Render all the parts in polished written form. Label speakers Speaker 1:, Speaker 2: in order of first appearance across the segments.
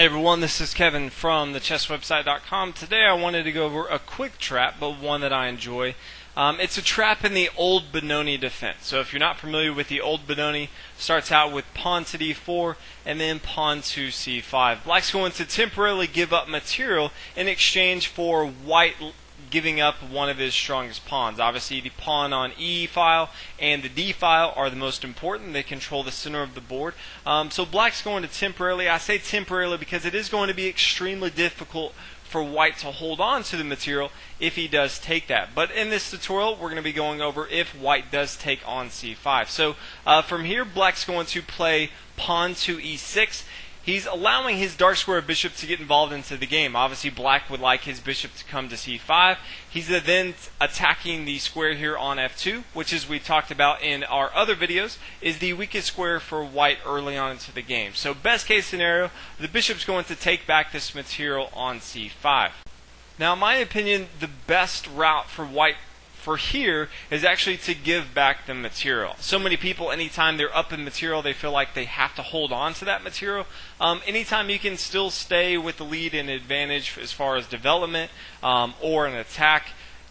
Speaker 1: Hey everyone, this is Kevin from thechesswebsite.com. Today I wanted to go over a quick trap, but one that I enjoy. It's a trap in the old Benoni defense. So if you're not familiar with the old Benoni, starts out with pawn to d4 and then pawn to c5. Black's going to temporarily give up material in exchange for white giving up one of his strongest pawns. Obviously the pawn on E file and the D file are the most important. They control the center of the board. So black's going to temporarily, I say temporarily because it is going to be extremely difficult for white to hold on to the material if he does take that. But in this tutorial we're going to be going over if white does take on c5. So from here black's going to play pawn to e6. He's allowing his dark square bishop to get involved into the game. Obviously black would like his bishop to come to c5. He's then attacking the square here on f2, which, as we talked about in our other videos, is the weakest square for white early on into the game. So best case scenario, the bishop's going to take back this material on c5. Now in my opinion, the best route for white for here is actually to give back the material. So many people, anytime they're up in material, they feel like they have to hold on to that material. Anytime you can still stay with the lead and advantage as far as development or an attack,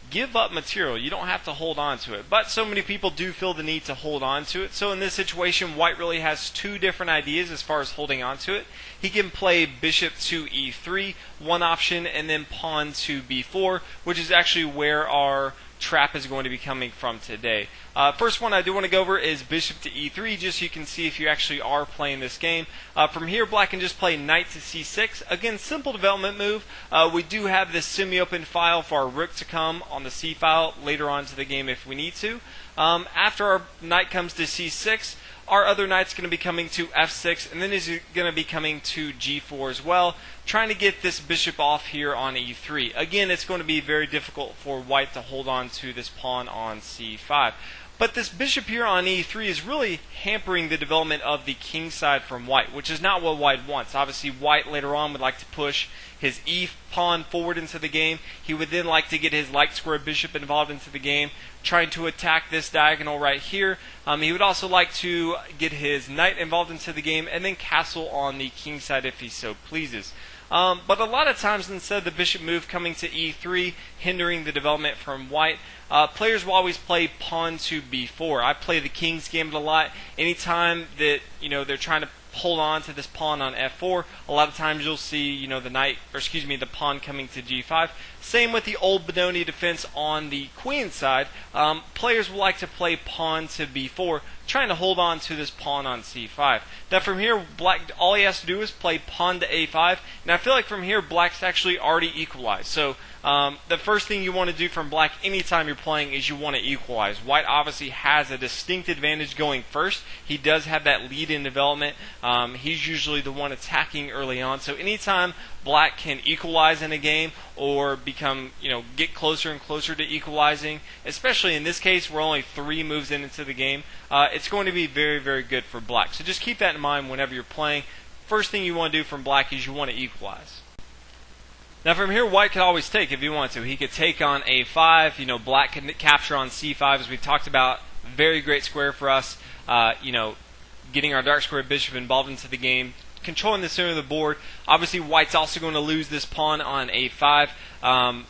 Speaker 1: give up material. You don't have to hold on to it. But so many people do feel the need to hold on to it. So in this situation, white really has two different ideas as far as holding on to it. He can play bishop to e3, one option, and then pawn to b4, which is actually where our trap is going to be coming from today. First one I do want to go over is bishop to e3, just so you can see if you actually are playing this game. From here black can just play knight to c6. Again, simple development move. We do have this semi-open file for our rook to come on the c file later on to the game if we need to. After our knight comes to c6, our other knight's going to be coming to f6, and then is going to be coming to g4 as well, trying to get this bishop off here on e3. Again, it's going to be very difficult for white to hold on to this pawn on c5. But this bishop here on e3 is really hampering the development of the king side from white, which is not what white wants. Obviously, white later on would like to push his e pawn forward into the game. He would then like to get his light square bishop involved into the game, trying to attack this diagonal right here. He would also like to get his knight involved into the game and then castle on the king side if he so pleases. But a lot of times, instead of the bishop move coming to e3, hindering the development from white, players will always play pawn to b4. I play the king's gambit a lot. Anytime that they're trying to hold on to this pawn on f4, a lot of times you'll see the pawn coming to g5. Same with the old Benoni defense on the queen side. Players will like to play pawn to b4, trying to hold on to this pawn on c5. Now from here, black, all he has to do is play pawn to a5, and I feel like from here black's actually already equalized. So the first thing you want to do from black anytime you're playing is you want to equalize. White obviously has a distinct advantage going first. He does have that lead in development. He's usually the one attacking early on. So anytime black can equalize in a game or get closer and closer to equalizing, especially in this case we're only 3 moves into the game, it's going to be very, very good for black. So just keep that in mind whenever you're playing. First thing you want to do from black is you want to equalize. Now from here, white could always take if he wanted to. He could take on a5. Black can capture on c5, as we talked about. Very great square for us. Getting our dark square bishop involved into the game, controlling the center of the board. Obviously, white's also going to lose this pawn on a5.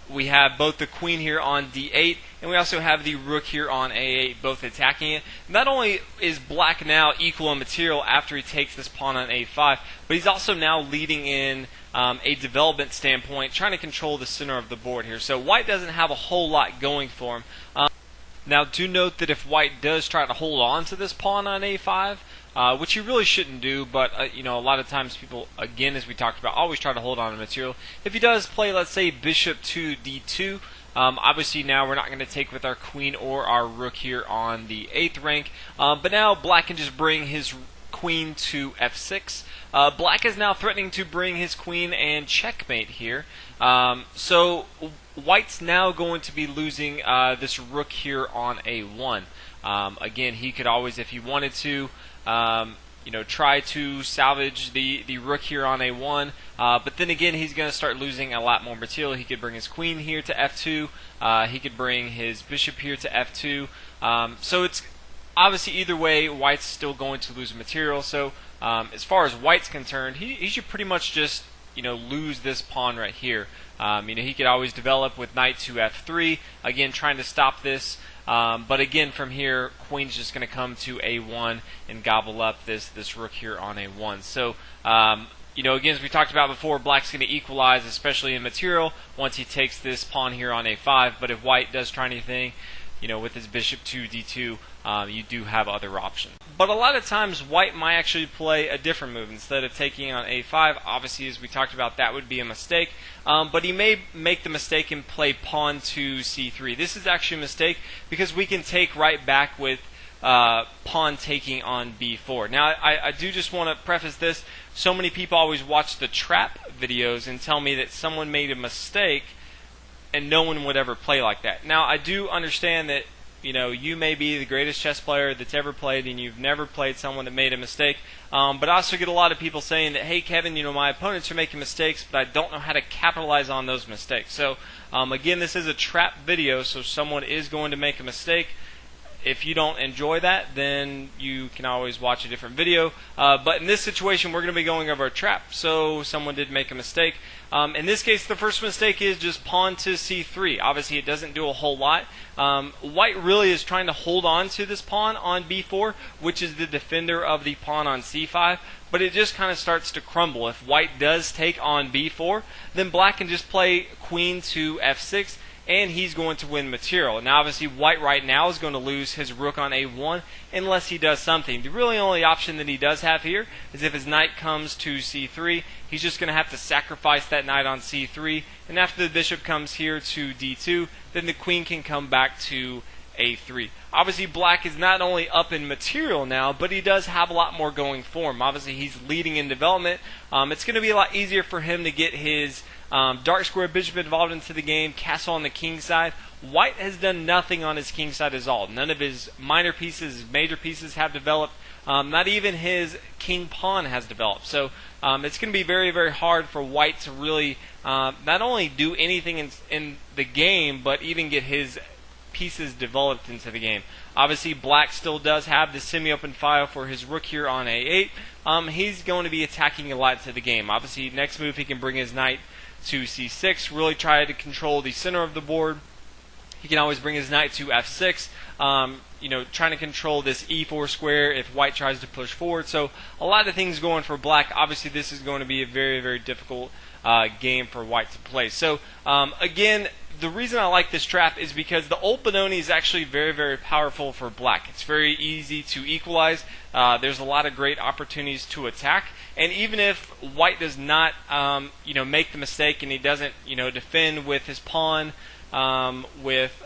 Speaker 1: We have both the queen here on d8, and we also have the rook here on a8, both attacking it. Not only is black now equal in material after he takes this pawn on a5, but he's also now leading in a development standpoint, trying to control the center of the board here. So white doesn't have a whole lot going for him. Now do note that if white does try to hold on to this pawn on a5, which you really shouldn't do, but a lot of times people, again, as we talked about, always try to hold on to material. If he does play, let's say, bishop to d2, obviously now we're not going to take with our queen or our rook here on the 8th rank, but now black can just bring his queen to f6. Black is now threatening to bring his queen and checkmate here. So white's now going to be losing this rook here on a1. Again, he could always, if he wanted to, try to salvage the rook here on a1, but then again he's going to start losing a lot more material. He could bring his queen here to f2, he could bring his bishop here to f2, so it's obviously either way white's still going to lose material. So As far as white's concerned, he should pretty much just lose this pawn right here. He could always develop with knight to f3, again trying to stop this. But again, from here, queen's just going to come to a1 and gobble up this rook here on a1. So, again, as we talked about before, black's going to equalize, especially in material, once he takes this pawn here on a5. But if white does try anything, with his bishop to d2, you do have other options. But a lot of times, white might actually play a different move. Instead of taking on a5, obviously, as we talked about, that would be a mistake. But he may make the mistake and play pawn to c3. This is actually a mistake because we can take right back with pawn taking on b4. Now, I do just want to preface this. So many people always watch the trap videos and tell me that someone made a mistake and no one would ever play like that. Now, I do understand that you may be the greatest chess player that's ever played and you've never played someone that made a mistake. But I also get a lot of people saying that, hey, Kevin, my opponents are making mistakes, but I don't know how to capitalize on those mistakes. So, again, this is a trap video, so someone is going to make a mistake. If you don't enjoy that, then you can always watch a different video. But in this situation, we're going to be going over a trap. So someone did make a mistake. In this case, the first mistake is just pawn to c3. Obviously, it doesn't do a whole lot. White really is trying to hold on to this pawn on b4, which is the defender of the pawn on c5. But it just kind of starts to crumble. If white does take on b4, then black can just play queen to f6. And he's going to win material. Now, obviously, white right now is going to lose his rook on a1 unless he does something. The really only option that he does have here is if his knight comes to c3, he's just going to have to sacrifice that knight on c3. And after the bishop comes here to d2, then the queen can come back to a3. Obviously, black is not only up in material now, but he does have a lot more going for him. Obviously, he's leading in development. It's going to be a lot easier for him to get his dark square bishop involved into the game, castle on the king side. White has done nothing on his king side at all. None of his minor pieces, his major pieces have developed. Not even his king pawn has developed. So it's going to be very, very hard for white to really not only do anything in the game, but even get his pieces developed into the game. Obviously, black still does have the semi-open file for his rook here on a8. He's going to be attacking a lot to the game. Obviously, next move he can bring his knight to c6, really try to control the center of the board. He can always bring his knight to f6, trying to control this e4 square if white tries to push forward. So a lot of things going for black. Obviously, this is going to be a very, very difficult game for white to play. So again, the reason I like this trap is because the old Benoni is actually very, very powerful for black. It's very easy to equalize. There's a lot of great opportunities to attack. And even if white does not, make the mistake and he doesn't, defend with his pawn, with,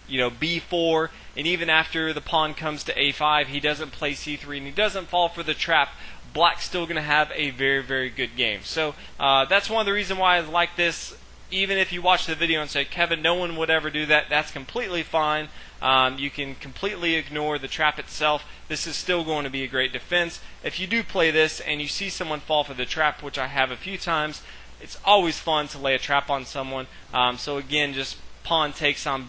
Speaker 1: b4, and even after the pawn comes to a5, he doesn't play c3 and he doesn't fall for the trap, black's still going to have a very, very good game. So that's one of the reasons why I like this. Even if you watch the video and say, Kevin, no one would ever do that, that's completely fine. You can completely ignore the trap itself. This is still going to be a great defense. If you do play this and you see someone fall for the trap, which I have a few times, it's always fun to lay a trap on someone. So again, just pawn takes on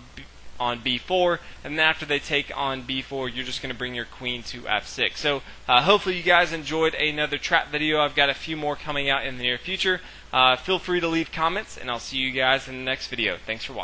Speaker 1: b4, and then after they take on b4, you're just going to bring your queen to f6. So hopefully you guys enjoyed another trap video. I've got a few more coming out in the near future. Feel free to leave comments, and I'll see you guys in the next video. Thanks for watching.